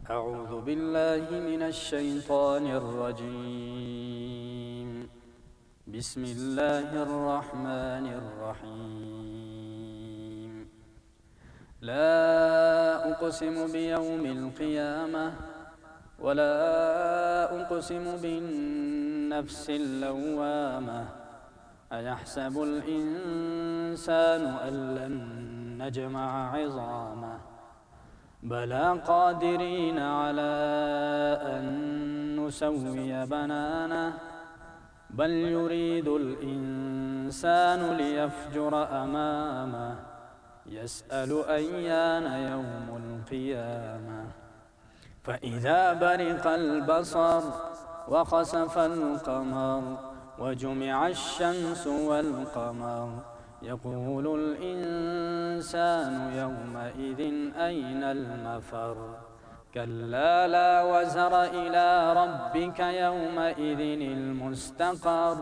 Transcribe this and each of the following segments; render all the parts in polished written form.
أعوذ بالله من الشيطان الرجيم. بسم الله الرحمن الرحيم. لا أقسم بيوم القيامة ولا أقسم بالنفس اللوامة. أيحسب الإنسان أن لن نجمع عظامه بلى قادرين على أن نسوي بنانه بل يريد الإنسان ليفجر أمامه يسأل أيان يوم القيامة. فإذا برق البصر وخسف القمر وجمع الشمس والقمر يقول الإنسان يومئذ أين المفر. كلا لا وزر إلى ربك يومئذ المستقر.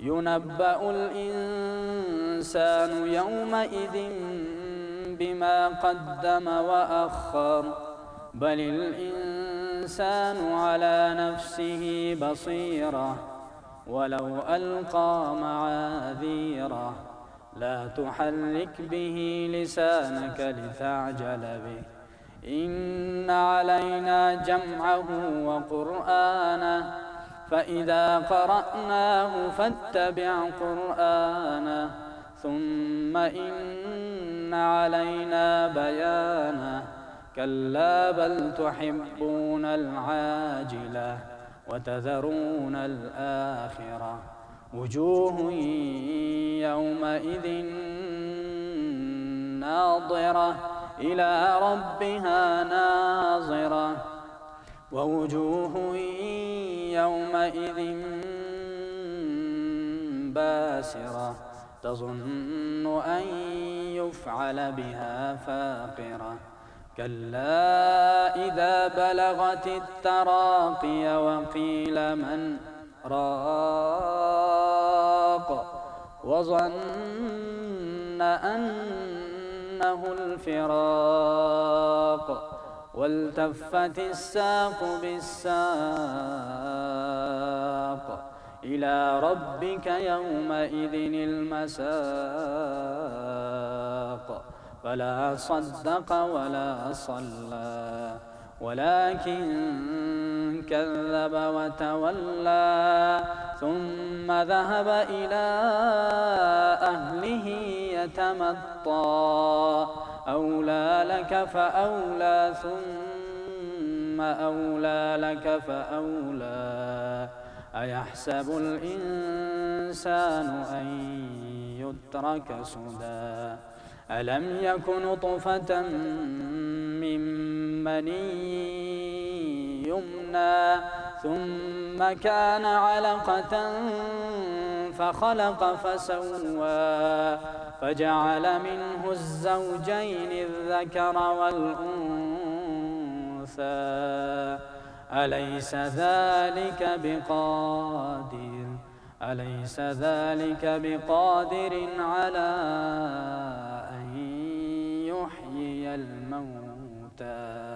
ينبأ الإنسان يومئذ بما قدم وأخر بل الإنسان على نفسه بصيرة ولو ألقى معاذيره. لا تحرك به لسانك لتعجل به إن علينا جمعه وقرآنه فإذا قرأناه فاتبع قرآنه ثم إن علينا بيانه. كلا بل تحبون العاجلة وتذرون الآخرة وجوه يومئذ ناظرة إلى ربها ناظرة ووجوه يومئذ باسرة تظن أن يفعل بها فاقرة. كلا إذا بلغت التراقي وقيل من راق وظن أنه الفراق والتفت الساق بالساق إلى ربك يومئذ المساق. فلا صدق ولا صلى ولكن كذب وتولى ثم ذهب إلى أهله يتمطى. أولى لك فأولى ثم أولى لك فأولى. أيحسب الإنسان أن يترك سدى ألم يك نطفة من مني يمنى ثم كان علقة فخلق فسوى فجعل منه الزوجين الذكر والأنثى. أليس ذلك بقادر على أن يحيي الموتى.